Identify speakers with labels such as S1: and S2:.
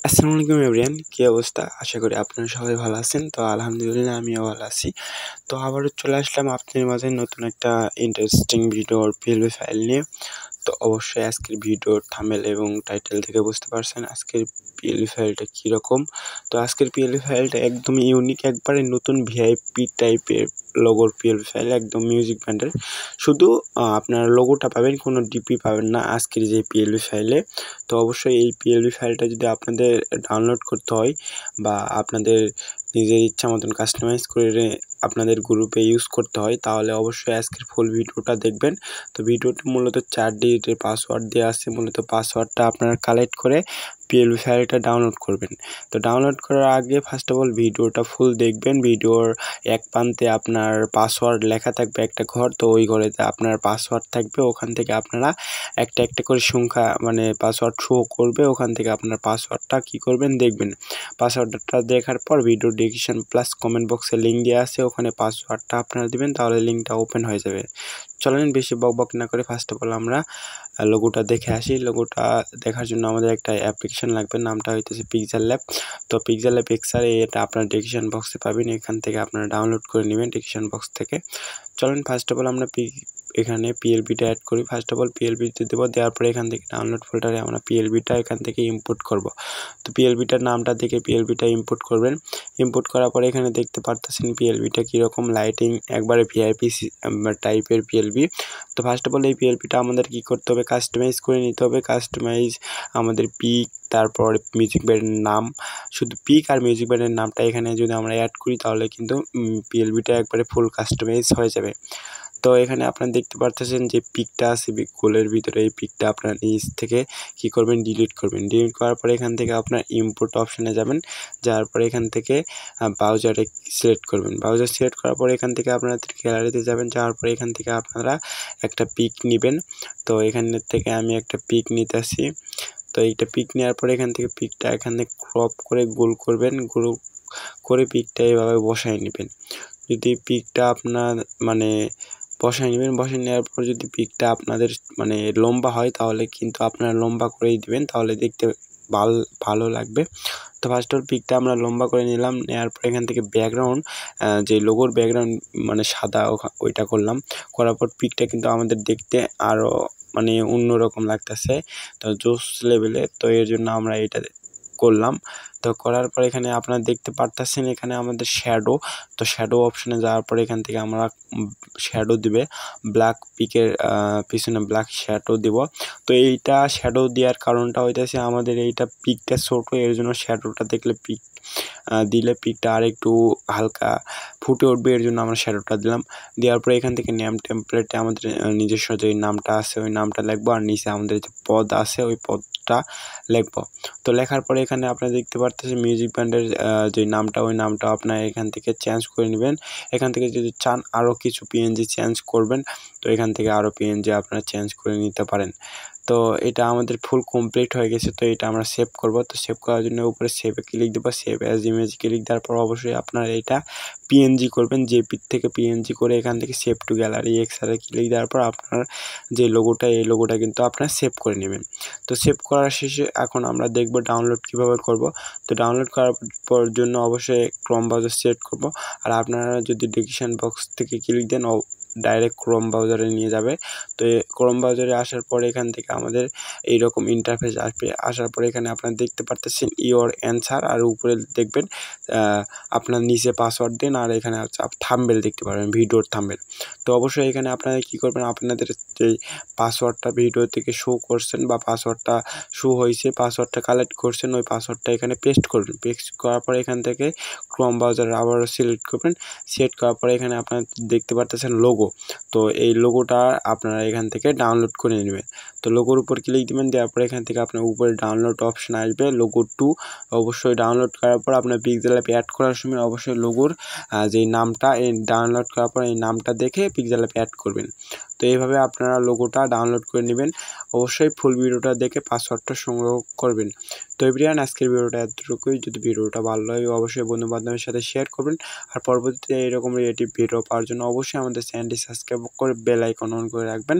S1: আসসালামু আলাইকুম এভরিওয়ান, কি অবস্থা? আশা করি আপনারা সবাই ভালো আছেন। তো আলহামদুলিল্লাহ আমিও ভালো আছি। তো আবারও চলে আসলাম আপনাদের মাঝে নতুন একটা ইন্টারেস্টিং ভিডিওর পিএলবি ফাইল নিয়ে। তো অবশ্যই আজকের ভিডিওর থাম্বনেল এবং টাইটেল থেকে বুঝতে পারছেন আজকের পিএলবি ফাইলটা কীরকম। তো আজকের পিএলবি ফাইলটা একদমই ইউনিক, একবারে নতুন ভিআইপি টাইপের লোগোর পিএলবি ফাইল, একদম মিউজিক ব্যান্ডের। শুধু আপনারা লোগোটা পাবেন, কোনো ডিপি পাবেন না আজকের যে পিএলবি ফাইলে। তো অবশ্যই এই পিএলবি ফাইলটা যদি আপনাদের ডাউনলোড করতে হয় বা আপনাদের নিজের ইচ্ছা মতন কাস্টমাইজ করে আপনাদের গ্রুপে ইউজ করতে হয়, তাহলে অবশ্যই আজকের ফুল ভিডিওটা দেখবেন। তো ভিডিওটা মূলত 4 ডিজিটের পাসওয়ার্ড দেওয়া আছে। মূলত পাসওয়ার্ডটা আপনারা কালেক্ট করে পিএলবি ফাইলটা ডাউনলোড করবেন। তো ডাউনলোড করার আগে ফার্স্ট অফ অল ভিডিওটা ফুল দেখবেন। ভিডিওর এক প্রান্তে আপনার পাসওয়ার্ড লেখা থাকবে একটা ঘর, তো ওই ঘরেতে আপনার পাসওয়ার্ড থাকবে। ওখান থেকে আপনারা একটা একটা করে সংখ্যা পাসওয়ার্ড শো করবে। ওখান থেকে আপনার পাসওয়ার্ডটা কী করবেন দেখবেন। পাসওয়ার্ডটা দেখার পর ভিডিও ডেসক্রিপশন প্লাস কমেন্ট বক্সে লিঙ্ক দেওয়া আছে, ওখানে পাসওয়ার্ডটা আপনারা দিবেন, তাহলে লিঙ্কটা ওপেন হয়ে যাবে। চলেন বেশি বকবক না করে ফার্স্ট অফ অল আমরা লোগোটা দেখে আসি। লোগোটা দেখার জন্য আমাদের একটা অ্যাপ্লিকেশন লাগবে, নামটা হইতেছে পিক্সেল ল্যাব। তো পিক্সেল ল্যাব এক্সআর, এটা আপনার ডেসক্রিপশন বক্সে পাবেন, এখান থেকে আপনারা ডাউনলোড করে নেবেন ডেসক্রিপশন বক্স থেকে। চলেন ফার্স্ট অফ অল আমরা এখানে পিএলবিটা অ্যাড করি। ফার্স্ট অফ অল পিএলবিতে দেবো, দেওয়ার পরে এখান থেকে ডাউনলোড ফোল্ডারে আমরা পিএলবিটা এখান থেকে ইম্পোর্ট করব। তো পিএলবিটার নামটা দেখে পিএলবিটা ইম্পোর্ট করবেন। ইম্পোর্ট করার পরে এখানে দেখতে পারতেছেন পিএলবিটা কীরকম, লাইটিং একবারে ভিআইপি টাইপের পিএলবি। তো ফার্স্ট অফ অল এই পিএলবিটা আমাদের কী করতে হবে, কাস্টমাইজ করে নিতে হবে। কাস্টমাইজ আমাদের পিক, তারপর মিউজিক ব্যান্ডের নাম, শুধু পিক আর মিউজিক ব্যান্ডের নামটা এখানে যদি আমরা অ্যাড করি, তাহলে কিন্তু পিএলবিটা একবারে ফুল কাস্টমাইজ হয়ে যাবে। তো এখানে আপনারা দেখতে পারতেছেন যে পিকটা আছে গোলের ভিতরে, এই পিকটা আপনার নিচ থেকে কী করবেন, ডিলিট করবেন। ডিলিট করার পরে এখান থেকে আপনার ইম্পোর্ট অপশানে যাবেন, যাওয়ার পরে এখান থেকে ব্রাউজারে সিলেক্ট করবেন। ব্রাউজার সিলেক্ট করার পরে এখান থেকে আপনারা গ্যালারিতে যাবেন, যাওয়ার পরে এখান থেকে আপনারা একটা পিক নেবেন। তো এখান থেকে আমি একটা পিক নিতেছি। তো এইটা পিক নেওয়ার পরে এখান থেকে পিকটা এখানে ক্রপ করে গোল করবেন, গোল করে পিকটা এভাবে বসায় নেবেন। যদি পিকটা আপনার বসায় নেবেন, বসায় নেওয়ার পর যদি পিকটা আপনাদের লম্বা হয়, তাহলে কিন্তু আপনারা লম্বা করেই দিবেন, তাহলে দেখতে ভালো লাগবে। তো ফার্স্ট অফ পিকটা আমরা লম্বা করে নিলাম। নেওয়ার পর এখান থেকে ব্যাকগ্রাউন্ড, যে লোগোর ব্যাকগ্রাউন্ড সাদা, ওইটা করলাম। করার পর পিকটা কিন্তু আমাদের দেখতে আরও অন্যরকম লাগতেছে, তো জোস লেভেলে। তো এর জন্য আমরা এটা করলাম। তো করার পর এখানে আপনারা দেখতে পারতেছেন এখানে আমাদের শ্যাডো। তো শ্যাডো অপশানে যাওয়ার পরে এখান থেকে আমরা শ্যাডো দিবে, ব্ল্যাক পিকের পিছনে ব্ল্যাক শ্যাডো দিব। তো এইটা শ্যাডো দেওয়ার কারণটা হইতেছে আমাদের এইটা পিকটা ছোটো, এর জন্য শ্যাডোটা দেখলে দিলে পিকটা আর একটু হালকা ফুটে উঠবে, এর জন্য আমরা শ্যাডোটা দিলাম। দেওয়ার পরে এখান থেকে নেম টেমপ্লেটে আমাদের নিজস্ব যে নামটা আছে ওই নামটা লিখবো, আর নিচে আমাদের যে পদ আছে ওই পদটা লিখবো। তো লেখার পরে এখানে আপনারা দেখতে পারতেছেন মিউজিক ব্যান্ডের যে নামটা, ওই নামটা আপনারা এখান থেকে চেঞ্জ করে নেবেন। এখান থেকে যদি চান আরও কিছু পিএনজি চেঞ্জ করবেন, তো এখান থেকে আরও পিএনজি আপনারা চেঞ্জ করে নিতে পারেন। তো এটা আমাদের ফুল কমপ্লিট হয়ে গেছে। তো এটা আমরা সেভ করব। তো সেভ করার জন্য উপরে সেভে ক্লিক দেবো, সেভ অ্যাজ ইমেজ ক্লিক দেওয়ার পর অবশ্যই আপনারা এটা পিএনজি করবেন। জেপি থেকে পিএনজি করে এখান থেকে সেভ টু গ্যালারি এক্সআরে ক্লিক দেওয়ার পর আপনার যে লোগোটা, এই লোগোটা কিন্তু আপনারা সেভ করে নেবেন। তো সেভ করার শেষে এখন আমরা দেখব ডাউনলোড কীভাবে করব। তো ডাউনলোড করার পর জন্য অবশ্যই ক্রোম ব্রাউজার সিলেক্ট করব। আর আপনারা যদি ডেসক্রিপশন বক্স থেকে ক্লিক দেন, ডাইরেক্ট ক্রোম ব্রাউজারে নিয়ে যাবে। তো ক্রোম ব্রাউজারে আসার পরে এখান থেকে আমাদের এইরকম ইন্টারফেস আসবে। আসার পরে এখানে আপনারা দেখতে পারতেছেন ইওর অ্যান্সার, আর উপরে দেখবেন আপনার নিচে পাসওয়ার্ড দেন, আর এখানে থাম্বনেল দেখতে পারবেন, ভিডিওর থাম্বনেল। তো অবশ্যই এখানে আপনারা কী করবেন, আপনাদের যে পাসওয়ার্ডটা ভিডিও থেকে শো করছেন বা পাসওয়ার্ডটা শো হয়েছে, পাসওয়ার্ডটা কালেক্ট করছেন, ওই পাসওয়ার্ডটা এখানে পেস্ট করবেন। পেস্ট করার পরে এখান থেকে ক্রোম ব্রাউজারে আবারও সিলেক্ট করবেন। সিলেক্ট করার পরে এখানে আপনারা দেখতে পারতেছেন লোগো। তো এই লোগোটা আপনারা এখান থেকে ডাউনলোড করে নেবেন। তো লোগোর উপর ক্লিক দিবেন, দেওয়ার পরে এখান থেকে আপনার উপরে ডাউনলোড অপশন আসবে, লোগো 2। অবশ্যই ডাউনলোড করার পর আপনার পিক্সেল অ্যাপে অ্যাড করার সময় অবশ্যই লোগোর যেই নামটা, এই ডাউনলোড করার পর এই নামটা দেখে পিক্সেল অ্যাপে অ্যাড করবেন। তো এইভাবে আপনারা লোগোটা ডাউনলোড করে নেবেন। অবশ্যই ফুল ভিডিওটা দেখে পাসওয়ার্ডটা সংগ্রহ করবেন। তো এভরিওয়ান, আজকের ভিডিওটা এতটুকুই। যদি ভিডিওটা ভালো লাগে অবশ্যই বন্ধু বান্ধবের সাথে শেয়ার করবেন। আর পরবর্তীতে এরকম রিলেটিভ ভিডিও পাওয়ার জন্য অবশ্যই আমাদের চ্যানেলটি সাবস্ক্রাইব করে বেল আইকন অন করে রাখবেন।